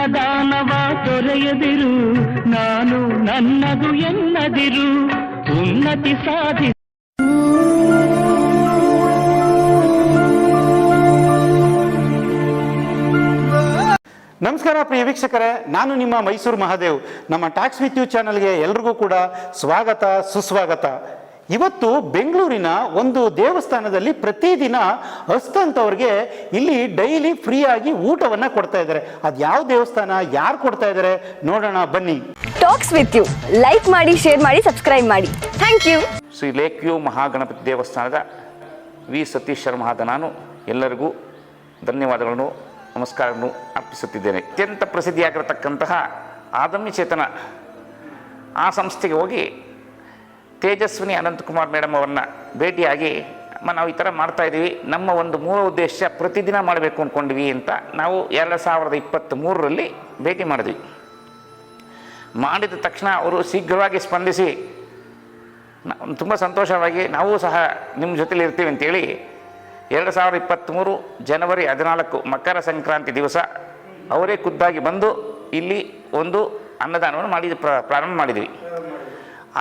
ಅನ್ನದಾನವ ದೊರೆಯದಿರು, ನಾನು ನನ್ನದು ಎನ್ನದಿರು, ಉನ್ನತಿ ಸಾಧಿ. ನಮಸ್ಕಾರ ಪ್ರಿಯ ವೀಕ್ಷಕರೇ, ನಾನು ನಿಮ್ಮ ಮೈಸೂರು ಮಹಾದೇವ್. ನಮ್ಮ ಟಾಕ್ಸ್ ವಿತ್ ಯು ಚಾನಲ್ಗೆ ಎಲ್ರಿಗೂ ಕೂಡ ಸ್ವಾಗತ ಸುಸ್ವಾಗತ. ಇವತ್ತು ಬೆಂಗಳೂರಿನ ಒಂದು ದೇವಸ್ಥಾನದಲ್ಲಿ ಪ್ರತಿದಿನ ಅಸ್ತಂತವ್ರಿಗೆ ಇಲ್ಲಿ ಡೈಲಿ ಫ್ರೀಯಾಗಿ ಊಟವನ್ನು ಕೊಡ್ತಾ ಇದ್ದಾರೆ. ಅದು ಯಾವ ದೇವಸ್ಥಾನ, ಯಾರು ಕೊಡ್ತಾ ಇದ್ದಾರೆ ನೋಡೋಣ ಬನ್ನಿ. ಟಾಕ್ಸ್ ವಿತ್ ಯು ಲೈಕ್ ಮಾಡಿ, ಶೇರ್ ಮಾಡಿ, ಸಬ್ಸ್ಕ್ರೈಬ್ ಮಾಡಿ. Thank you. Shri lake view Mahaganapati ದೇವಸ್ಥಾನದ ವಿ ಸತೀಶ್ ಶರ್ಮಾದ ನಾನು ಎಲ್ಲರಿಗೂ ಧನ್ಯವಾದಗಳನ್ನು, ನಮಸ್ಕಾರಗಳನ್ನು ಅರ್ಪಿಸುತ್ತಿದ್ದೇನೆ. ಅತ್ಯಂತ ಪ್ರಸಿದ್ಧಿಯಾಗಿರತಕ್ಕಂತಹ ಆದಮ್ಯ ಚೇತನ ಆ ಸಂಸ್ಥೆಗೆ ಹೋಗಿ ತೇಜಸ್ವಿನಿ ಅನಂತಕುಮಾರ್ ಮೇಡಮ್ ಅವ್ರನ್ನ ಭೇಟಿಯಾಗಿ ನಾವು ಈ ಥರ ಮಾಡ್ತಾಯಿದ್ದೀವಿ, ನಮ್ಮ ಒಂದು ಮೂಲ ಉದ್ದೇಶ ಪ್ರತಿದಿನ ಮಾಡಬೇಕು ಅಂದ್ಕೊಂಡ್ವಿ ಅಂತ ನಾವು 2023ರಲ್ಲಿ ಭೇಟಿ ಮಾಡಿದ್ವಿ. ಮಾಡಿದ ತಕ್ಷಣ ಅವರು ಶೀಘ್ರವಾಗಿ ಸ್ಪಂದಿಸಿ ತುಂಬ ಸಂತೋಷವಾಗಿ ನಾವು ಸಹ ನಿಮ್ಮ ಜೊತೆಲಿ ಇರ್ತೀವಿ ಅಂತೇಳಿ 2023 ಜನವರಿ 14 ಮಕರ ಸಂಕ್ರಾಂತಿ ದಿವಸ ಅವರೇ ಖುದ್ದಾಗಿ ಬಂದು ಇಲ್ಲಿ ಒಂದು ಅನ್ನದಾನವನ್ನು ಪ್ರಾರಂಭ ಮಾಡಿದ್ವಿ.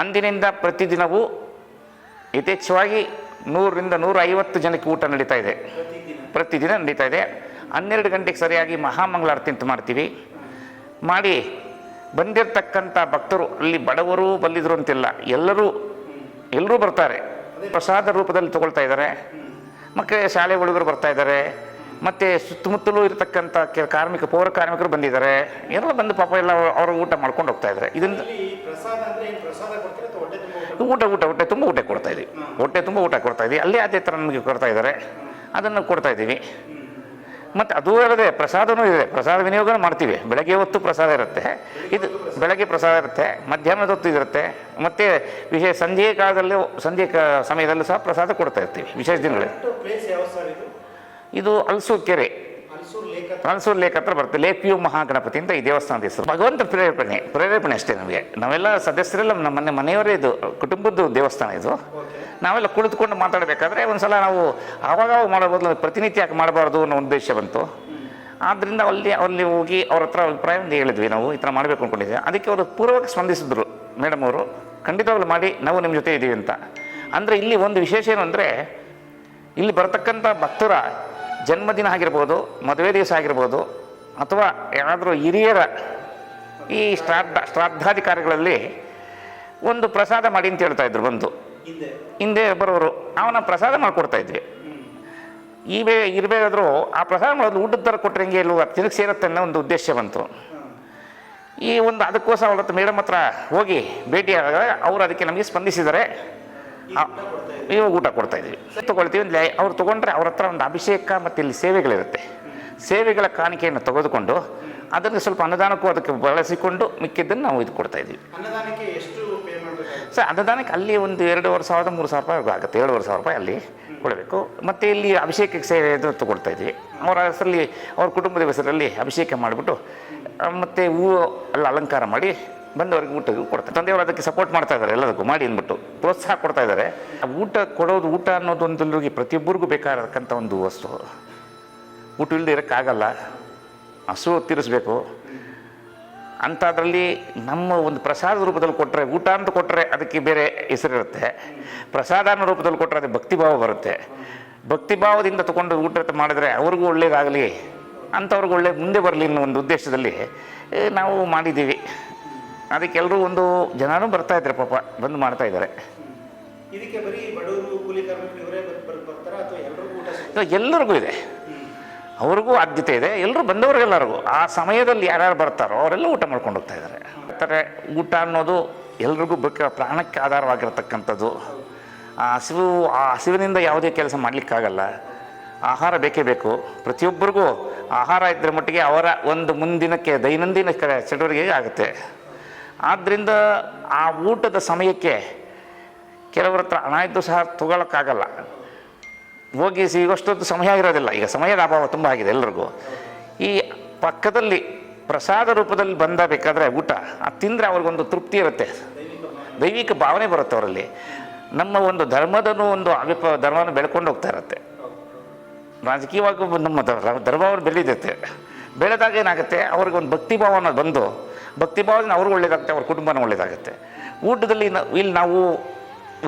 ಅಂದಿನಿಂದ ಪ್ರತಿದಿನವೂ ಯಥೇಚ್ಛವಾಗಿ 100ರಿಂದ 150 ಜನಕ್ಕೆ ಊಟ ನಡೀತಾ ಇದೆ, ಪ್ರತಿದಿನ ನಡೀತಾ ಇದೆ. 12 ಗಂಟೆಗೆ ಸರಿಯಾಗಿ ಮಹಾಮಂಗಳಾರತಿ ಅಂತ ಮಾಡ್ತೀವಿ. ಮಾಡಿ ಬಂದಿರತಕ್ಕಂಥ ಭಕ್ತರು, ಅಲ್ಲಿ ಬಡವರು ಬಲ್ಲಿದ್ರು ಅಂತಿಲ್ಲ, ಎಲ್ಲರೂ ಬರ್ತಾರೆ. ಪ್ರಸಾದ ರೂಪದಲ್ಲಿ ತಗೊಳ್ತಾ ಇದ್ದಾರೆ. ಮಕ್ಕಳಿಗೆ ಶಾಲೆ ಹುಡುಗರು ಬರ್ತಾ ಇದ್ದಾರೆ, ಮತ್ತು ಸುತ್ತಮುತ್ತಲೂ ಇರತಕ್ಕಂಥ ಪೌರ ಕಾರ್ಮಿಕರು ಬಂದಿದ್ದಾರೆ. ಎಲ್ಲ ಬಂದು ಪಾಪ ಎಲ್ಲ ಅವರು ಊಟ ಮಾಡ್ಕೊಂಡು ಹೋಗ್ತಾ ಇದ್ದಾರೆ. ಇದರಿಂದ ಹೊಟ್ಟೆ ತುಂಬ ಊಟ ಕೊಡ್ತಾ ಇದ್ದೀವಿ, ಹೊಟ್ಟೆ ತುಂಬ ಊಟ ಕೊಡ್ತಾ ಇದ್ದೀವಿ. ಅಲ್ಲೇ ಅದೇ ಥರ ನಮಗೆ ಕೊಡ್ತಾ ಇದ್ದಾರೆ, ಅದನ್ನು ಕೊಡ್ತಾ ಇದ್ದೀವಿ. ಮತ್ತು ಅದು ಅಲ್ಲದೆ ಪ್ರಸಾದನೂ ಇದೆ, ಪ್ರಸಾದ ವಿನಿಯೋಗ ಮಾಡ್ತೀವಿ. ಬೆಳಗ್ಗೆ ಹೊತ್ತು ಪ್ರಸಾದ ಇರುತ್ತೆ, ಇದು ಬೆಳಗ್ಗೆ ಪ್ರಸಾದ ಇರುತ್ತೆ, ಮಧ್ಯಾಹ್ನದ ಹೊತ್ತು ಇರುತ್ತೆ, ಮತ್ತು ವಿಶೇಷ ಸಂಜೆ ಸಮಯದಲ್ಲೂ ಸಹ ಪ್ರಸಾದ ಕೊಡ್ತಾ ಇರ್ತೀವಿ ವಿಶೇಷ ದಿನಗಳಲ್ಲಿ. ಇದು ಹಲಸೂರು ಕೆರೆ, ಹಲಸೂರು ಲೇಕ್ ಹತ್ರ ಬರುತ್ತೆ. ಲೇಕ್ ವ್ಯೂ ಮಹಾಗಣಪತಿ ಅಂತ ಈ ದೇವಸ್ಥಾನದ ಹೆಸರು. ಭಗವಂತ ಪ್ರೇರೇಪಣೆ ಅಷ್ಟೇ ನಮಗೆ. ನಾವೆಲ್ಲ ಸದಸ್ಯರೆಲ್ಲ ನಮ್ಮ ಮನೆಯವರೇ, ಇದು ಕುಟುಂಬದ ದೇವಸ್ಥಾನ. ಇದು ನಾವೆಲ್ಲ ಕುಳಿತುಕೊಂಡು ಮಾತಾಡಬೇಕಾದ್ರೆ ಒಂದ್ಸಲ ನಾವು ಆವಾಗ ಮಾಡೋ ಬದಲು ಪ್ರತಿನಿತ್ಯ ಯಾಕೆ ಮಾಡಬಾರ್ದು ಅನ್ನೋ ಉದ್ದೇಶ ಬಂತು. ಆದ್ದರಿಂದ ಅಲ್ಲಿ ಹೋಗಿ ಅವ್ರ ಹತ್ರ ಅಭಿಪ್ರಾಯವನ್ನು ಹೇಳಿದ್ವಿ, ನಾವು ಈ ಥರ ಮಾಡಬೇಕು ಅಂದ್ಕೊಂಡಿದ್ದೆ. ಅದಕ್ಕೆ ಅವರು ಪೂರ್ವಕ್ಕೆ ಸ್ಪಂದಿಸಿದ್ರು ಮೇಡಮ್ ಅವರು, ಖಂಡಿತವಾಗ್ಲೂ ಮಾಡಿ, ನಾವು ನಿಮ್ಮ ಜೊತೆ ಇದ್ದೀವಿ ಅಂತ. ಅಂದರೆ ಇಲ್ಲಿ ಒಂದು ವಿಶೇಷ ಏನು ಅಂದರೆ, ಇಲ್ಲಿ ಬರ್ತಕ್ಕಂಥ ಭಕ್ತರ ಜನ್ಮದಿನ ಆಗಿರ್ಬೋದು, ಮದುವೆ ದಿವಸ ಆಗಿರ್ಬೋದು, ಅಥವಾ ಏನಾದರೂ ಹಿರಿಯರ ಈ ಶ್ರಾದ್ದಾದಿ ಕಾರ್ಯಗಳಲ್ಲಿ ಒಂದು ಪ್ರಸಾದ ಮಾಡಿ ಅಂತ ಹೇಳ್ತಾ ಇದ್ರು. ಬಂದು ಹಿಂದೆ ಬರೋರು ಅವನ ಪ್ರಸಾದ ಮಾಡಿಕೊಡ್ತಾ ಇದ್ವಿ. ಇರಬೇಕಾದ್ರೂ ಆ ಪ್ರಸಾದ ಮಾಡೋದು ಊಟದ ಥರ ಕೊಟ್ಟರೆ ಹೆಂಗೆ ಇಲ್ವ, ತಿರುಗಿ ಸೇರುತ್ತೆ ಅನ್ನೋ ಒಂದು ಉದ್ದೇಶ ಬಂತು. ಈ ಒಂದು ಅದಕ್ಕೋಸ್ಕರ ಅವ್ರ ಹತ್ರ ಮೇಡಮ್ ಹತ್ರ ಹೋಗಿ ಭೇಟಿಯಾದಾಗ ಅವರು ಅದಕ್ಕೆ ನಮಗೆ ಸ್ಪಂದಿಸಿದ್ದಾರೆ. ಇವಾಗ ಊಟ ಕೊಡ್ತಾ ಇದ್ದೀವಿ, ತೊಗೊಳ್ತೀವಿ. ಅವ್ರು ತೊಗೊಂಡ್ರೆ ಅವ್ರ ಹತ್ರ ಒಂದು ಅಭಿಷೇಕ ಮತ್ತು ಇಲ್ಲಿ ಸೇವೆಗಳಿರುತ್ತೆ. ಸೇವೆಗಳ ಕಾಣಿಕೆಯನ್ನು ತೆಗೆದುಕೊಂಡು ಅದನ್ನು ಸ್ವಲ್ಪ ಅನ್ನದಾನಕ್ಕೂ ಅದಕ್ಕೆ ಬಳಸಿಕೊಂಡು ಮಿಕ್ಕಿದ್ದನ್ನು ನಾವು ಇದು ಕೊಡ್ತಾ ಇದ್ದೀವಿ. ಸರ್, ಅನ್ನದಾನಕ್ಕೆ ಅಲ್ಲಿ ಒಂದು 2,500-3,000 ರೂಪಾಯಿ ಆಗುತ್ತೆ. 7,500 ರೂಪಾಯಿ ಅಲ್ಲಿ ಕೊಡಬೇಕು. ಮತ್ತು ಇಲ್ಲಿ ಅಭಿಷೇಕಕ್ಕೆ ಸೇವೆ ತೊಗೊಳ್ತಾ ಇದ್ವಿ. ಅವರ ಹೆಸರಲ್ಲಿ, ಅವ್ರ ಕುಟುಂಬದ ಹೆಸರಲ್ಲಿ ಅಭಿಷೇಕ ಮಾಡಿಬಿಟ್ಟು ಮತ್ತು ಹೂವು ಎಲ್ಲ ಅಲಂಕಾರ ಮಾಡಿ ಬಂದವರಿಗೆ ಊಟ ಕೊಡ್ತಾರೆ. ತಂದೆಯವರು ಅದಕ್ಕೆ ಸಪೋರ್ಟ್ ಮಾಡ್ತಾ ಇದ್ದಾರೆ, ಎಲ್ಲದಕ್ಕೂ ಮಾಡಿ ಅಂದ್ಬಿಟ್ಟು ಪ್ರೋತ್ಸಾಹ ಕೊಡ್ತಾ ಇದ್ದಾರೆ. ಊಟ ಕೊಡೋದು, ಊಟ ಅನ್ನೋದು ಒಂದು ಪ್ರತಿಯೊಬ್ಬರಿಗೂ ಬೇಕಾಗಿರತಕ್ಕಂಥ ಒಂದು ವಸ್ತು. ಊಟ ಇಲ್ಲದೆ ಇರೋಕ್ಕಾಗಲ್ಲ, ಹಸು ತೀರಿಸ್ಬೇಕು. ಅಂಥದ್ರಲ್ಲಿ ನಮ್ಮ ಒಂದು ಪ್ರಸಾದ ರೂಪದಲ್ಲಿ ಕೊಟ್ಟರೆ, ಊಟ ಅಂತ ಕೊಟ್ಟರೆ ಅದಕ್ಕೆ ಬೇರೆ ಹೆಸರಿರುತ್ತೆ. ಪ್ರಸಾದ ಅನ್ನೋ ರೂಪದಲ್ಲಿ ಕೊಟ್ಟರೆ ಅದಕ್ಕೆ ಭಕ್ತಿಭಾವ ಬರುತ್ತೆ. ಭಕ್ತಿಭಾವದಿಂದ ತೊಗೊಂಡು ಊಟ ಮಾಡಿದ್ರೆ ಅವ್ರಿಗೂ ಒಳ್ಳೇದಾಗಲಿ, ಅಂಥವ್ರಿಗೂ ಒಳ್ಳೆ ಮುಂದೆ ಬರಲಿ ಅನ್ನೋ ಒಂದು ಉದ್ದೇಶದಲ್ಲಿ ನಾವು ಮಾಡಿದ್ದೀವಿ. ಅದಕ್ಕೆ ಎಲ್ಲರೂ ಒಂದು ಜನನೂ ಬರ್ತಾ ಇದ್ದಾರೆ, ಪಾಪ ಬಂದು ಮಾಡ್ತಾ ಇದ್ದಾರೆ. ಎಲ್ಲರಿಗೂ ಇದೆ, ಅವ್ರಿಗೂ ಆದ್ಯತೆ ಇದೆ. ಎಲ್ಲರೂ ಬಂದವ್ರಿಗೆಲ್ಲರಿಗೂ ಆ ಸಮಯದಲ್ಲಿ ಯಾರ್ಯಾರು ಬರ್ತಾರೋ ಅವರೆಲ್ಲ ಊಟ ಮಾಡ್ಕೊಂಡು ಹೋಗ್ತಾ ಇದ್ದಾರೆ. ಊಟ ಅನ್ನೋದು ಎಲ್ರಿಗೂ ಪ್ರಾಣಕ್ಕೆ ಆಧಾರವಾಗಿರತಕ್ಕಂಥದ್ದು. ಆ ಹಸಿವಿನಿಂದ ಯಾವುದೇ ಕೆಲಸ ಮಾಡಲಿಕ್ಕಾಗಲ್ಲ. ಆಹಾರ ಬೇಕೇ ಬೇಕು. ಪ್ರತಿಯೊಬ್ಬರಿಗೂ ಆಹಾರ ಇದ್ದರೆ ಮಟ್ಟಿಗೆ ಅವರ ಒಂದು ಮುಂದಿನಕ್ಕೆ ದೈನಂದಿನ ಚಟುವಟಿಕೆಗೆ ಆಗುತ್ತೆ. ಆದ್ದರಿಂದ ಆ ಊಟದ ಸಮಯಕ್ಕೆ ಕೆಲವರ ಹತ್ರ ಹಣ ಇದ್ದು ಸಹ ತೊಗೊಳಕ್ಕಾಗಲ್ಲ. ಹೋಗಿ ಸಿಗೋಷ್ಟೊತ್ತು ಸಮಯ ಇರೋದಿಲ್ಲ. ಈಗ ಸಮಯದ ಅಭಾವ ತುಂಬ ಆಗಿದೆ ಎಲ್ಲರಿಗೂ. ಈ ಪಕ್ಕದಲ್ಲಿ ಪ್ರಸಾದ ರೂಪದಲ್ಲಿ ಬೇಕಾದರೆ ಊಟ ಅದು ತಿಂದರೆ ಅವ್ರಿಗೊಂದು ತೃಪ್ತಿ ಇರುತ್ತೆ, ದೈವಿಕ ಭಾವನೆ ಬರುತ್ತೆ ಅವರಲ್ಲಿ. ನಮ್ಮ ಒಂದು ಧರ್ಮದೂ ಒಂದು ಧರ್ಮವನ್ನು ಬೆಳ್ಕೊಂಡು ಹೋಗ್ತಾ ಇರುತ್ತೆ. ರಾಜಕೀಯವಾಗಿ ನಮ್ಮ ಧರ್ಮವನ್ನು ಬೆಳೀತೈತೆ. ಬೆಳೆದಾಗ ಏನಾಗುತ್ತೆ, ಅವ್ರಿಗೊಂದು ಭಕ್ತಿಭಾವ ಅನ್ನೋದು ಬಂದು ಭಕ್ತಿಭಾವದಿಂದ ಅವ್ರಿಗೆ ಒಳ್ಳೇದಾಗುತ್ತೆ, ಅವ್ರ ಕುಟುಂಬನ ಒಳ್ಳೇದಾಗುತ್ತೆ. ಊಟದಲ್ಲಿ ಇಲ್ಲಿ ನಾವು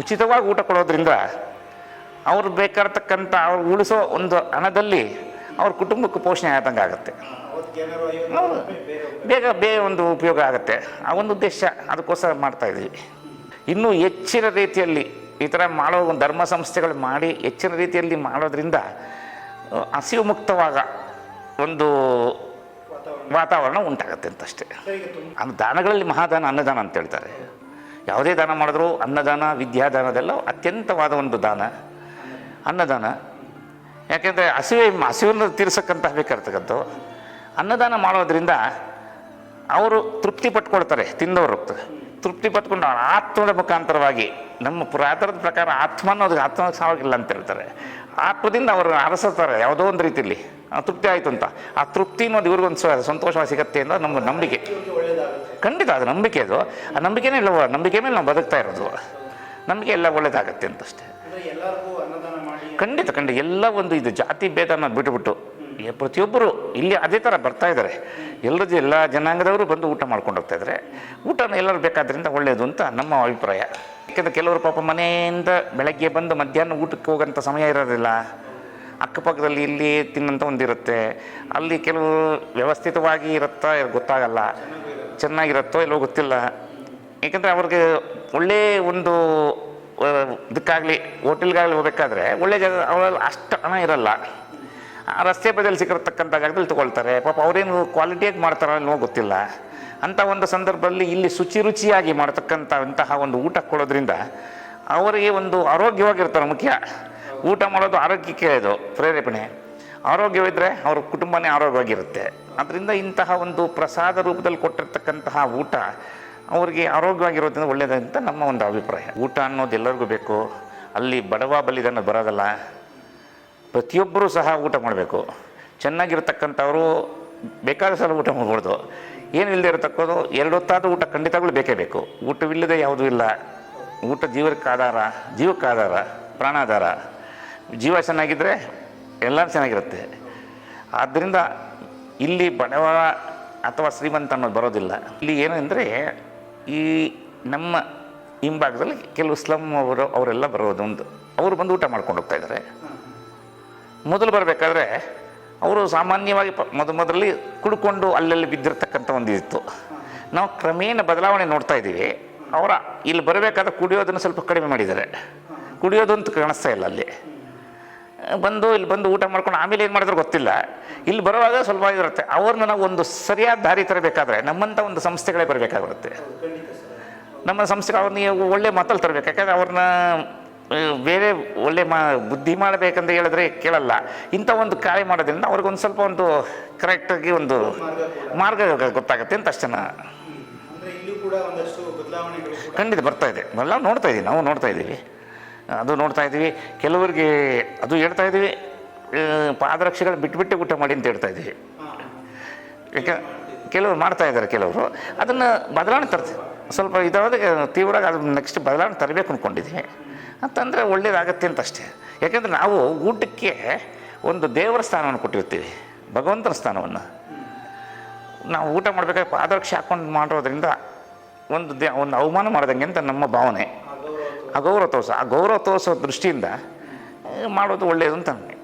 ಉಚಿತವಾಗಿ ಊಟ ಕೊಡೋದ್ರಿಂದ ಅವ್ರು ಬೇಕಾಗಿರ್ತಕ್ಕಂಥ ಅವ್ರು ಉಳಿಸೋ ಒಂದು ಹಣದಲ್ಲಿ ಅವ್ರ ಕುಟುಂಬಕ್ಕೆ ಪೋಷಣೆ ಆದಂಗೆ ಆಗುತ್ತೆ, ಬೇಗ ಒಂದು ಉಪಯೋಗ ಆಗುತ್ತೆ. ಆ ಒಂದು ಉದ್ದೇಶ ಅದಕ್ಕೋಸ್ಕರ ಮಾಡ್ತಾಯಿದ್ವಿ. ಇನ್ನೂ ಹೆಚ್ಚಿನ ರೀತಿಯಲ್ಲಿ ಈ ಥರ ಮಾಡೋ ಒಂದು ಧರ್ಮ ಸಂಸ್ಥೆಗಳು ಮಾಡಿ ಹೆಚ್ಚಿನ ರೀತಿಯಲ್ಲಿ ಮಾಡೋದ್ರಿಂದ ಹಸಿವು ಮುಕ್ತವಾಗ ಒಂದು ವಾತಾವರಣ ಉಂಟಾಗುತ್ತೆ ಅಂತಷ್ಟೇ. ದಾನಗಳಲ್ಲಿ ಮಹಾದಾನ ಅನ್ನದಾನ ಅಂತ ಹೇಳ್ತಾರೆ. ಯಾವುದೇ ದಾನ ಮಾಡಿದ್ರು ಅನ್ನದಾನ ವಿದ್ಯಾದಾನದೆಲ್ಲ ಅತ್ಯಂತವಾದ ಒಂದು ದಾನ ಅನ್ನದಾನ. ಯಾಕೆಂದರೆ ಹಸಿವನ್ನು ತೀರ್ಸಕ್ಕಂತ ಬೇಕಾಗ್ತಕ್ಕಂಥ ಅನ್ನದಾನ ಮಾಡೋದ್ರಿಂದ ಅವರು ತೃಪ್ತಿ ಪಟ್ಕೊಳ್ತಾರೆ, ತಿಂದವರು ತೃಪ್ತಿ ಪಟ್ಕೊಂಡು ಆತ್ಮದ ಮುಖಾಂತರವಾಗಿ ನಮ್ಮ ಪುರಾತನದ ಪ್ರಕಾರ ಆತ್ಮ ಅನ್ನೋದು ಆತ್ಮ ಸಾವಾಗಿಲ್ಲ ಅಂತ ಹೇಳ್ತಾರೆ. ಆತ್ಮದಿಂದ ಅವರು ಅರಸುತ್ತಾರೆ ಯಾವುದೋ ಒಂದು ರೀತಿಯಲ್ಲಿ ತೃಪ್ತಿ ಆಯಿತು ಅಂತ. ಆ ತೃಪ್ತಿ ಅನ್ನೋದು ಇವ್ರಿಗೊಂದು ಸಂತೋಷವಾಗಿ ಸಿಗುತ್ತೆ ಅನ್ನೋದು ನಮ್ಮ ನಂಬಿಕೆ. ಖಂಡಿತ ಅದು ನಂಬಿಕೆ. ಅದು ಆ ನಂಬಿಕೆನೇ ಇಲ್ಲ, ನಂಬಿಕೆ ಮೇಲೆ ನಾವು ಬದುಕ್ತಾ ಇರೋದು. ನಮಗೆ ಎಲ್ಲ ಒಳ್ಳೇದಾಗತ್ತೆ ಅಂತಷ್ಟೇ. ಖಂಡಿತ ಎಲ್ಲ ಒಂದು ಇದು ಜಾತಿ ಭೇದ ಅನ್ನೋದು ಬಿಟ್ಟುಬಿಟ್ಟು ಪ್ರತಿಯೊಬ್ಬರು ಇಲ್ಲಿ ಅದೇ ಥರ ಬರ್ತಾ ಇದ್ದಾರೆ. ಎಲ್ಲ ಜನಾಂಗದವರು ಬಂದು ಊಟ ಮಾಡ್ಕೊಂಡು ಹೋಗ್ತಾ ಇದ್ದಾರೆ. ಊಟನ ಎಲ್ಲರೂ ಬೇಕಾದ್ರಿಂದ ಒಳ್ಳೆಯದು ಅಂತ ನಮ್ಮ ಅಭಿಪ್ರಾಯ. ಯಾಕೆಂದರೆ ಕೆಲವರು ಪಾಪ ಮನೆಯಿಂದ ಬೆಳಗ್ಗೆ ಬಂದು ಮಧ್ಯಾಹ್ನ ಊಟಕ್ಕೆ ಹೋಗೋಂಥ ಸಮಯ ಇರೋದಿಲ್ಲ. ಅಕ್ಕಪಕ್ಕದಲ್ಲಿ ಇಲ್ಲಿ ತಿನ್ನಂಥ ಒಂದಿರುತ್ತೆ, ಅಲ್ಲಿ ಕೆಲವು ವ್ಯವಸ್ಥಿತವಾಗಿ ಇರುತ್ತಾ ಗೊತ್ತಾಗಲ್ಲ, ಚೆನ್ನಾಗಿರುತ್ತೋ ಇಲ್ಲೋ ಗೊತ್ತಿಲ್ಲ. ಏಕೆಂದರೆ ಅವ್ರಿಗೆ ಒಳ್ಳೆ ಒಂದು ಇದಕ್ಕಾಗಲಿ ಹೋಟೆಲ್ಗಾಗಲಿ ಹೋಗ್ಬೇಕಾದ್ರೆ ಒಳ್ಳೆ ಜಾಗ ಅವರಲ್ಲಿ ಅಷ್ಟು ಹಣ ಇರಲ್ಲ. ಆ ರಸ್ತೆ ಬದಿಯಲ್ಲಿ ಸಿಕ್ಕಿರ್ತಕ್ಕಂಥ ಜಾಗದಲ್ಲಿ ತೊಗೊಳ್ತಾರೆ. ಪಾಪ ಅವರೇನು ಕ್ವಾಲಿಟಿಯಾಗಿ ಮಾಡ್ತಾರೋ ಅನ್ನೋ ಗೊತ್ತಿಲ್ಲ. ಅಂಥ ಒಂದು ಸಂದರ್ಭದಲ್ಲಿ ಇಲ್ಲಿ ರುಚಿಯಾಗಿ ಮಾಡ್ತಕ್ಕಂಥ ಇಂತಹ ಒಂದು ಊಟ ಕೊಡೋದ್ರಿಂದ ಅವರಿಗೆ ಒಂದು ಆರೋಗ್ಯವಾಗಿರ್ತಾರೆ. ಮುಖ್ಯ ಊಟ ಮಾಡೋದು ಆರೋಗ್ಯಕ್ಕೆ ಇದು ಪ್ರೇರೇಪಣೆ. ಆರೋಗ್ಯವಿದ್ದರೆ ಅವ್ರ ಕುಟುಂಬನೇ ಆರೋಗ್ಯವಾಗಿರುತ್ತೆ. ಅದರಿಂದ ಇಂತಹ ಒಂದು ಪ್ರಸಾದ ರೂಪದಲ್ಲಿ ಕೊಟ್ಟಿರ್ತಕ್ಕಂತಹ ಊಟ ಅವ್ರಿಗೆ ಆರೋಗ್ಯವಾಗಿರೋದ್ರಿಂದ ಒಳ್ಳೆಯದಂತ ನಮ್ಮ ಒಂದು ಅಭಿಪ್ರಾಯ. ಊಟ ಅನ್ನೋದು ಎಲ್ಲರಿಗೂ ಬೇಕು. ಅಲ್ಲಿ ಬಡವ ಬಲ್ಲಿದನ್ನು ಬರೋದಲ್ಲ, ಪ್ರತಿಯೊಬ್ಬರೂ ಸಹ ಊಟ ಮಾಡಬೇಕು. ಚೆನ್ನಾಗಿರ್ತಕ್ಕಂಥವರು ಬೇಕಾದ ಸಲ ಊಟ ಮಾಡ್ಬೋದು. ಏನು ಇಲ್ಲದೆ ಇರತಕ್ಕದ್ದು 2 ಹೊತ್ತಾದ ಊಟ ಖಂಡಿತಗಳು ಬೇಕೇ ಬೇಕು. ಊಟವಿಲ್ಲದೆ ಯಾವುದೂ ಇಲ್ಲ. ಊಟ ಜೀವಕ್ಕೆ ಆಧಾರ, ಪ್ರಾಣಾಧಾರ. ಜೀವ ಚೆನ್ನಾಗಿದ್ದರೆ ಎಲ್ಲರೂ ಚೆನ್ನಾಗಿರುತ್ತೆ. ಆದ್ದರಿಂದ ಇಲ್ಲಿ ಬಡವ ಅಥವಾ ಶ್ರೀಮಂತ ಅನ್ನೋದು ಬರೋದಿಲ್ಲ. ಇಲ್ಲಿ ಏನಂದರೆ ಈ ನಮ್ಮ ಹಿಂಭಾಗದಲ್ಲಿ ಕೆಲವು ಸ್ಲಮ್ ಅವರೆಲ್ಲ ಬರೋದು ಅವರು ಬಂದು ಊಟ ಮಾಡ್ಕೊಂಡು ಹೋಗ್ತಾ ಇದ್ದಾರೆ. ಮೊದಲು ಬರಬೇಕಾದ್ರೆ ಅವರು ಸಾಮಾನ್ಯವಾಗಿ ಮೊದಲಲ್ಲಿ ಕುಡ್ಕೊಂಡು ಅಲ್ಲಲ್ಲಿ ಬಿದ್ದಿರ್ತಕ್ಕಂಥ ಒಂದು ಇತ್ತು. ನಾವು ಕ್ರಮೇಣ ಬದಲಾವಣೆ ನೋಡ್ತಾ ಇದ್ದೀವಿ. ಅವರ ಇಲ್ಲಿ ಬರಬೇಕಾದ್ರೆ ಕುಡಿಯೋದನ್ನು ಸ್ವಲ್ಪ ಕಡಿಮೆ ಮಾಡಿದ್ದಾರೆ. ಕುಡಿಯೋದು ಅಂತ ಕಾಣಿಸ್ತಾ ಇಲ್ಲ. ಅಲ್ಲಿ ಇಲ್ಲಿ ಬಂದು ಊಟ ಮಾಡ್ಕೊಂಡು ಆಮೇಲೆ ಏನು ಮಾಡಿದ್ರು ಗೊತ್ತಿಲ್ಲ. ಇಲ್ಲಿ ಬರುವಾಗ ಸ್ವಲ್ಪ ಇರುತ್ತೆ. ಅವ್ರನ್ನ ನಾವು ಒಂದು ಸರಿಯಾದ ದಾರಿ ತರಬೇಕಾದ್ರೆ ನಮ್ಮಂಥ ಒಂದು ಸಂಸ್ಥೆಗಳೇ ಬರಬೇಕಾಗಿರುತ್ತೆ. ನಮ್ಮ ಸಂಸ್ಥೆಗಳು ಅವ್ರನ್ನ ಒಳ್ಳೆ ಮಾತಲ್ಲಿ ತರಬೇಕು. ಯಾಕಂದರೆ ಅವ್ರನ್ನ ಬೇರೆ ಒಳ್ಳೆ ಬುದ್ಧಿ ಮಾಡಬೇಕಂತ ಹೇಳಿದ್ರೆ ಕೇಳಲ್ಲ. ಇಂಥ ಒಂದು ಕಾರ್ಯ ಮಾಡೋದ್ರಿಂದ ಅವ್ರಿಗೊಂದು ಸ್ವಲ್ಪ ಒಂದು ಕರೆಕ್ಟಾಗಿ ಒಂದು ಮಾರ್ಗ ಗೊತ್ತಾಗುತ್ತೆ ಅಂತ ಅಷ್ಟೇ. ಖಂಡಿತ ಬರ್ತಾ ಇದೆ. ನಾವು ನೋಡ್ತಾ ಇದ್ದೀವಿ. ಅದು ನೋಡ್ತಾ ಇದ್ದೀವಿ. ಕೆಲವರಿಗೆ ಅದು ಹೇಳ್ತಾ ಇದ್ದೀವಿ, ಪಾದರಕ್ಷೆಗಳು ಬಿಟ್ಟು ಊಟ ಮಾಡಿ ಅಂತ ಹೇಳ್ತಾ ಇದ್ದೀವಿ. ಯಾಕೆ ಕೆಲವರು ಮಾಡ್ತಾ ಇದ್ದಾರೆ. ಕೆಲವರು ಅದನ್ನು ಬದಲಾವಣೆ ತರ್ತೀವಿ. ಸ್ವಲ್ಪ ಇದಾದ ತೀವ್ರವಾಗಿ ಅದನ್ನು ನೆಕ್ಸ್ಟ್ ಬದಲಾವಣೆ ತರಬೇಕು ಅಂದ್ಕೊಂಡಿದ್ದೀವಿ. ಅಂತಂದರೆ ಒಳ್ಳೇದಾಗತ್ತೆ ಅಂತ ಅಷ್ಟೇ. ಯಾಕೆಂದರೆ ನಾವು ಊಟಕ್ಕೆ ಒಂದು ದೇವರ ಸ್ಥಾನವನ್ನು ಕೊಟ್ಟಿರ್ತೀವಿ, ಭಗವಂತನ ಸ್ಥಾನವನ್ನು. ನಾವು ಊಟ ಮಾಡಬೇಕಾದ್ರೆ ಪಾದರಕ್ಷೆ ಹಾಕ್ಕೊಂಡು ಮಾಡೋದ್ರಿಂದ ಒಂದು ಅವಮಾನ ಮಾಡ್ದಂಗೆ ಅಂತ ನಮ್ಮ ಭಾವನೆ. ಗೌರವ ತೋರಿಸೋ ದೃಷ್ಟಿಯಿಂದ ಮಾಡೋದು ಒಳ್ಳೆಯದು ಅಂತ ನನಗೆ.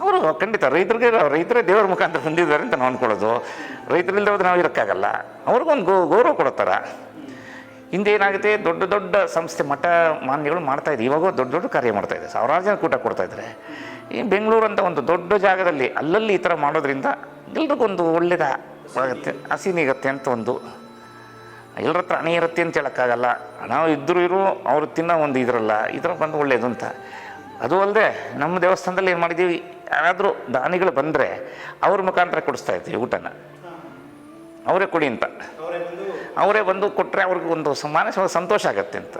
ಅವರು ಖಂಡಿತ ರೈತರೇ ದೇವರ ಮುಖಾಂತರ ಬಂದಿದ್ದಾರೆ ಅಂತ ನಾವು ಅಂದ್ಕೊಳ್ಳೋದು. ರೈತರಿಲ್ಲದೆ ಹೋದ್ರೆ ನಾವು ಇರೋಕ್ಕಾಗಲ್ಲ. ಅವ್ರಿಗೊಂದು ಗೌರವ ಕೊಡೋತ್ತಾರ. ಹಿಂದೆ ಏನಾಗುತ್ತೆ, ದೊಡ್ಡ ಸಂಸ್ಥೆ ಮಠ ಮಾನ್ಯಗಳು ಮಾಡ್ತಾಯಿದ್ರು. ಇವಾಗ ದೊಡ್ಡ ಕಾರ್ಯ ಮಾಡ್ತಾಯಿದೆ. ಸಾವಿರಾರು ಜನ ಊಟ ಕೊಡ್ತಾಯಿದ್ದಾರೆ. ಈ ಬೆಂಗಳೂರು ಅಂತ ಒಂದು ದೊಡ್ಡ ಜಾಗದಲ್ಲಿ ಅಲ್ಲಲ್ಲಿ ಈ ಥರ ಮಾಡೋದ್ರಿಂದ ಎಲ್ರಿಗೊಂದು ಒಳ್ಳೇದಾಗುತ್ತೆ, ಹಸಿನಿಗತ್ತೆ ಅಂತ ಒಂದು. ಎಲ್ಲರ ಹತ್ರ ಹಣ ಇರುತ್ತೆ ಅಂತ ಹೇಳೋಕ್ಕಾಗಲ್ಲ. ಹಣ ಇದ್ದರೂ ಅವರು ತಿನ್ನೋ ಒಂದು ಇದರಲ್ಲ, ಈ ಥರ ಬಂದು ಒಳ್ಳೆಯದು ಅಂತ. ಅದು ಅಲ್ಲದೆ ನಮ್ಮ ದೇವಸ್ಥಾನದಲ್ಲಿ ಏನು ಮಾಡಿದ್ದೀವಿ, ಯಾರಾದರೂ ದಾನಿಗಳು ಬಂದರೆ ಅವ್ರ ಮುಖಾಂತರ ಕೊಡಿಸ್ತಾ ಇರ್ತೀವಿ ಊಟನ. ಅವರೇ ಕೊಡಿ ಅಂತ ಅವರೇ ಬಂದು ಕೊಟ್ಟರೆ ಅವ್ರಿಗೆ ಒಂದು ಮಾನಸಿಕ ಸಂತೋಷ ಆಗುತ್ತೆ ಅಂತ.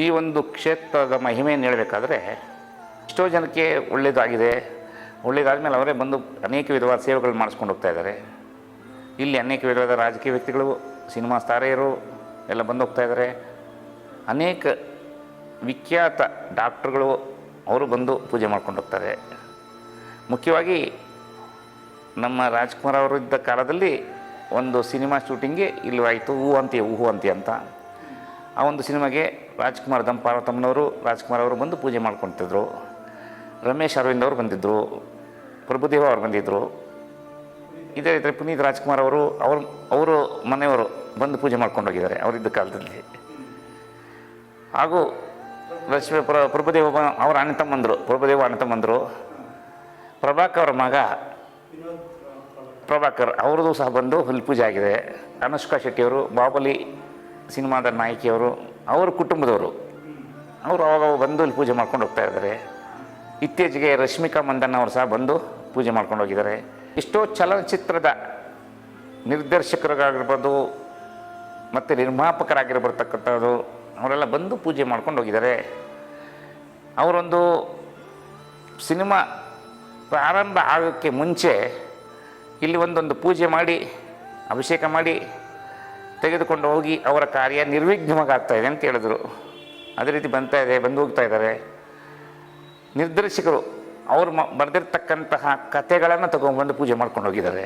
ಈ ಒಂದು ಕ್ಷೇತ್ರದ ಮಹಿಮೆಯನ್ನು ಹೇಳಬೇಕಾದ್ರೆ ಎಷ್ಟೋ ಜನಕ್ಕೆ ಒಳ್ಳೆಯದಾದ್ಮೇಲೆ ಅವರೇ ಬಂದು ಅನೇಕ ವಿಧವಾದ ಸೇವೆಗಳು ಮಾಡಿಸ್ಕೊಂಡು ಹೋಗ್ತಾ ಇದ್ದಾರೆ. ಇಲ್ಲಿ ಅನೇಕ ವಿಧವಾದ ರಾಜಕೀಯ ವ್ಯಕ್ತಿಗಳು, ಸಿನಿಮಾ ತಾರೆಯರು ಎಲ್ಲ ಬಂದು ಹೋಗ್ತಾ ಇದ್ದಾರೆ. ಅನೇಕ ವಿಖ್ಯಾತ ಡಾಕ್ಟ್ರುಗಳು ಅವರು ಬಂದು ಪೂಜೆ ಮಾಡ್ಕೊಂಡು ಹೋಗ್ತಾರೆ. ಮುಖ್ಯವಾಗಿ ನಮ್ಮ ರಾಜ್ಕುಮಾರ್ ಅವರು ಇದ್ದ ಕಾಲದಲ್ಲಿ ಒಂದು ಸಿನಿಮಾ ಶೂಟಿಂಗ್ಗೆ ಇಲ್ಲಿ ಆಯಿತು ಊಹು ಅಂತಿ ಅಂತ. ಆ ಒಂದು ಸಿನಿಮಾಗೆ ರಾಜ್ಕುಮಾರ್ ಪಾರ್ವತಮ್ಮನವರು ರಾಜ್ಕುಮಾರ್ ಅವರು ಬಂದು ಪೂಜೆ ಮಾಡ್ಕೊತಿದ್ರು. ರಮೇಶ್ ಅರವಿಂದ್ ಅವರು ಬಂದಿದ್ದರು, ಪ್ರಭುದೇವ ಅವರು ಬಂದಿದ್ದರು. ಇದೇ ರೀತಿ ಪುನೀತ್ ರಾಜ್ಕುಮಾರ್ ಅವರು ಮನೆಯವರು ಬಂದು ಪೂಜೆ ಮಾಡ್ಕೊಂಡು ಹೋಗಿದ್ದಾರೆ ಅವರಿದ್ದ ಕಾಲದಲ್ಲಿ. ಹಾಗೂ ಪ್ರಭುದೇವ ಅವರ ಪ್ರಭುದೇವ ಅಣ್ಣತಮ್ಮಂದರು, ಪ್ರಭಾಕರ್ ಅವರ ಮಗ ಪ್ರಭಾಕರ್ ಅವ್ರದ್ದು ಸಹ ಬಂದು ಇಲ್ಲಿ ಪೂಜೆ ಆಗಿದೆ. ಅನುಷ್ಕಾ ಶೆಟ್ಟಿಯವರು, ಬಾಹುಬಲಿ ಸಿನಿಮಾದ ನಾಯಕಿಯವರು, ಅವರ ಕುಟುಂಬದವರು ಅವರು ಅವಾಗ ಬಂದು ಇಲ್ಲಿ ಪೂಜೆ ಮಾಡ್ಕೊಂಡು ಹೋಗ್ತಾ ಇದ್ದಾರೆ. ಇತ್ತೀಚೆಗೆ ರಶ್ಮಿಕಾ ಮಂದಣ್ಣ ಅವರು ಸಹ ಬಂದು ಪೂಜೆ ಮಾಡ್ಕೊಂಡು ಹೋಗಿದ್ದಾರೆ. ಎಷ್ಟೋ ಚಲನಚಿತ್ರದ ನಿರ್ದೇಶಕರಾಗಿರ್ಬೋದು ಮತ್ತು ನಿರ್ಮಾಪಕರಾಗಿರ್ಬರ್ತಕ್ಕಂಥದ್ದು ಅವರೆಲ್ಲ ಬಂದು ಪೂಜೆ ಮಾಡ್ಕೊಂಡು ಹೋಗಿದ್ದಾರೆ. ಅವರೊಂದು ಸಿನಿಮಾ ಪ್ರಾರಂಭ ಆಗೋಕ್ಕೆ ಮುಂಚೆ ಇಲ್ಲಿ ಒಂದೊಂದು ಪೂಜೆ ಮಾಡಿ ಅಭಿಷೇಕ ಮಾಡಿ ತೆಗೆದುಕೊಂಡು ಹೋಗಿ ಅವರ ಕಾರ್ಯ ನಿರ್ವಿಘ್ನವಾಗಿ ಆಗ್ತಾಯಿದೆ ಅಂತ ಹೇಳಿದ್ರು. ಅದೇ ರೀತಿ ಬಂದು ಹೋಗ್ತಾ ಇದ್ದಾರೆ. ನಿರ್ದೇಶಕರು ಅವರು ಬರೆದಿರ್ತಕ್ಕಂತಹ ಕಥೆಗಳನ್ನು ತಗೊಂಡ್ಬಂದು ಪೂಜೆ ಮಾಡ್ಕೊಂಡು ಹೋಗಿದ್ದಾರೆ.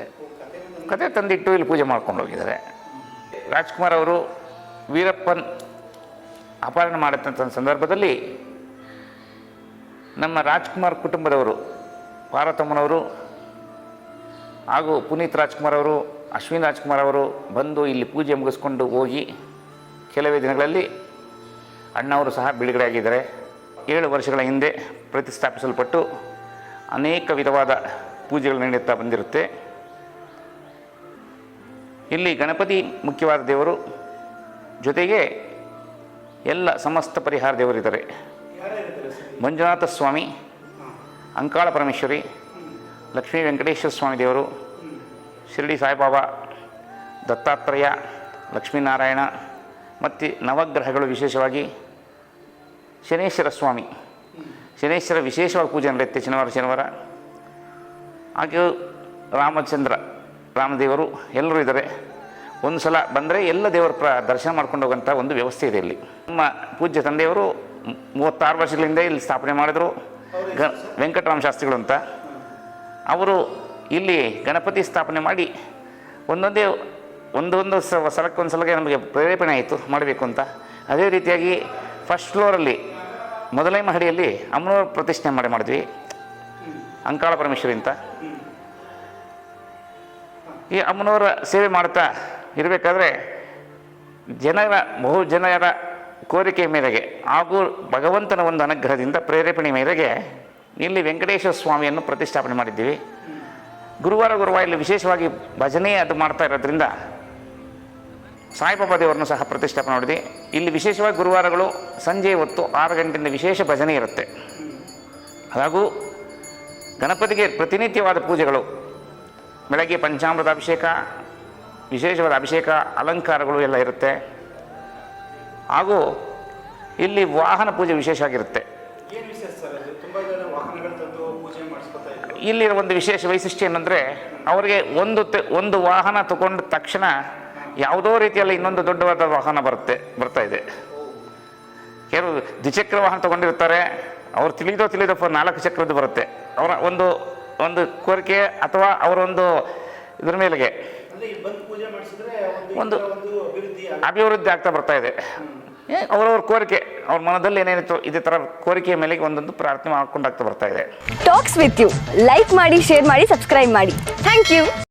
ಕತೆ ತಂದಿಟ್ಟು ಇಲ್ಲಿ ಪೂಜೆ ಮಾಡ್ಕೊಂಡು ಹೋಗಿದ್ದಾರೆ. ರಾಜ್ಕುಮಾರ್ ಅವರು ವೀರಪ್ಪನ್ ಅಪಹರಣ ಮಾಡಿದಂಥ ಸಂದರ್ಭದಲ್ಲಿ ನಮ್ಮ ರಾಜ್ಕುಮಾರ್ ಕುಟುಂಬದವರು, ಪಾರ್ವತಮ್ಮನವರು ಹಾಗೂ ಪುನೀತ್ ರಾಜ್ಕುಮಾರ್ ಅವರು, ಅಶ್ವಿನ್ ರಾಜ್ಕುಮಾರ್ ಅವರು ಬಂದು ಇಲ್ಲಿ ಪೂಜೆ ಮುಗಿಸ್ಕೊಂಡು ಹೋಗಿ ಕೆಲವೇ ದಿನಗಳಲ್ಲಿ ಅಣ್ಣವರು ಸಹ ಬಿಡುಗಡೆ ಆಗಿದ್ದಾರೆ. 7 ವರ್ಷಗಳ ಹಿಂದೆ ಪ್ರತಿಷ್ಠಾಪಿಸಲ್ಪಟ್ಟು ಅನೇಕ ವಿಧವಾದ ಪೂಜೆಗಳು ನಡೆಯುತ್ತಾ ಬಂದಿರುತ್ತೆ. ಇಲ್ಲಿ ಗಣಪತಿ ಮುಖ್ಯವಾದ ದೇವರು, ಜೊತೆಗೆ ಎಲ್ಲ ಸಮಸ್ತ ಪರಿಹಾರ ದೇವರಿದ್ದಾರೆ. ಮಂಜುನಾಥ ಸ್ವಾಮಿ, ಅಂಕಾಳ ಪರಮೇಶ್ವರಿ, ಲಕ್ಷ್ಮೀ ವೆಂಕಟೇಶ್ವರ ಸ್ವಾಮಿ ದೇವರು, ಶಿರಡಿ ಸಾಯಿಬಾಬಾ, ದತ್ತಾತ್ರೇಯ, ಲಕ್ಷ್ಮೀನಾರಾಯಣ ಮತ್ತು ನವಗ್ರಹಗಳು, ವಿಶೇಷವಾಗಿ ಶನೇಶ್ವರ ಸ್ವಾಮಿ, ಶನೇಶ್ವರ ವಿಶೇಷವಾಗಿ ಪೂಜೆ ನಡೆಯುತ್ತೆ ಶನಿವಾರ. ಹಾಗೆ ರಾಮದೇವರು ಎಲ್ಲರೂ ಇದ್ದಾರೆ. ಒಂದು ಸಲ ಬಂದರೆ ಎಲ್ಲ ದೇವರ ದರ್ಶನ ಮಾಡ್ಕೊಂಡು ಹೋಗೋಂಥ ಒಂದು ವ್ಯವಸ್ಥೆ ಇದೆ ಇಲ್ಲಿ. ನಮ್ಮ ಪೂಜ್ಯ ತಂದೆಯವರು 36 ವರ್ಷಗಳಿಂದ ಇಲ್ಲಿ ಸ್ಥಾಪನೆ ಮಾಡಿದರು. ವೆಂಕಟರಾಮ ಶಾಸ್ತ್ರಿಗಳು ಅಂತ ಅವರು ಇಲ್ಲಿ ಗಣಪತಿ ಸ್ಥಾಪನೆ ಮಾಡಿ ಒಂದೊಂದು ಸಲಕ್ಕೆ ನಮಗೆ ಪ್ರೇರೇಪಣೆ ಆಯಿತು ಮಾಡಬೇಕು ಅಂತ. ಅದೇ ರೀತಿಯಾಗಿ ಫಸ್ಟ್ ಫ್ಲೋರಲ್ಲಿ ಮೊದಲನೇ ಮಹಡಿಯಲ್ಲಿ ಅಮ್ಮನವ್ರ ಪ್ರತಿಷ್ಠೆ ಮಾಡಿದ್ವಿ, ಅಂಕಾಳ ಪರಮೇಶ್ವರಿ ಅಂತ. ಈ ಅಮ್ಮನವರ ಸೇವೆ ಮಾಡ್ತಾ ಇರಬೇಕಾದ್ರೆ ಬಹು ಜನರ ಕೋರಿಕೆ ಮೇರೆಗೆ ಹಾಗೂ ಭಗವಂತನ ಒಂದು ಅನುಗ್ರಹದಿಂದ ಪ್ರೇರೇಪಣೆ ಮೇರೆಗೆ ಇಲ್ಲಿ ವೆಂಕಟೇಶ್ವರ ಸ್ವಾಮಿಯನ್ನು ಪ್ರತಿಷ್ಠಾಪನೆ ಮಾಡಿದ್ದೀವಿ. ಗುರುವಾರ ಇಲ್ಲಿ ವಿಶೇಷವಾಗಿ ಭಜನೆ ಅದು ಮಾಡ್ತಾ ಇರೋದ್ರಿಂದ ಸಾಯಿಬಾಬಾ ದೇವರನ್ನು ಸಹ ಪ್ರತಿಷ್ಠಾಪನೆ ಮಾಡಿದ್ವಿ. ಇಲ್ಲಿ ವಿಶೇಷವಾಗಿ ಗುರುವಾರಗಳು ಸಂಜೆ ಹೊತ್ತು 6 ಗಂಟೆಯಿಂದ ವಿಶೇಷ ಭಜನೆ ಇರುತ್ತೆ. ಹಾಗೂ ಗಣಪತಿಗೆ ಪ್ರತಿನಿತ್ಯವಾದ ಪೂಜೆಗಳು, ಬೆಳಗ್ಗೆ ಪಂಚಾಮೃತ ಅಭಿಷೇಕ, ವಿಶೇಷವಾದ ಅಭಿಷೇಕ, ಅಲಂಕಾರಗಳು ಎಲ್ಲ ಇರುತ್ತೆ. ಹಾಗೂ ಇಲ್ಲಿ ವಾಹನ ಪೂಜೆ ವಿಶೇಷವಾಗಿರುತ್ತೆ. ಇಲ್ಲಿ ಒಂದು ವಿಶೇಷ ವೈಶಿಷ್ಟ್ಯ ಏನಂದರೆ ಅವರಿಗೆ ಒಂದು ವಾಹನ ತಗೊಂಡ ತಕ್ಷಣ ಯಾವುದೋ ರೀತಿಯಲ್ಲಿ ಇನ್ನೊಂದು ದೊಡ್ಡವಾದ ವಾಹನ ಬರ್ತಾ ಇದೆ. ಕೆಲವು ದ್ವಿಚಕ್ರ ವಾಹನ ತೊಗೊಂಡಿರ್ತಾರೆ, ಅವ್ರು ತಿಳಿದೋ 4 ಚಕ್ರದ್ದು ಬರುತ್ತೆ. ಅವರ ಒಂದು ಕೋರಿಕೆ ಅಥವಾ ಅವರೊಂದು ಇದ್ರ ಮೇಲೆಗೆ ಒಂದು ಅಭಿವೃದ್ಧಿ ಆಗ್ತಾ ಬರ್ತಾ ಇದೆ. ಅವರವ್ರ ಕೋರಿಕೆ, ಅವ್ರ ಮನದಲ್ಲಿ ಏನೇನಿತ್ತು ಇದೇ ಥರ ಕೋರಿಕೆಯ ಮೇಲೆ ಒಂದೊಂದು ಪ್ರಾರ್ಥನೆ ಮಾಡ್ಕೊಂಡಾಗ್ತಾ ಬರ್ತಾ ಇದೆ. ಟಾಕ್ಸ್ ವಿತ್ ಯು ಲೈಕ್ ಮಾಡಿ, ಶೇರ್ ಮಾಡಿ, ಸಬ್ಸ್ಕ್ರೈಬ್ ಮಾಡಿ. Thank you.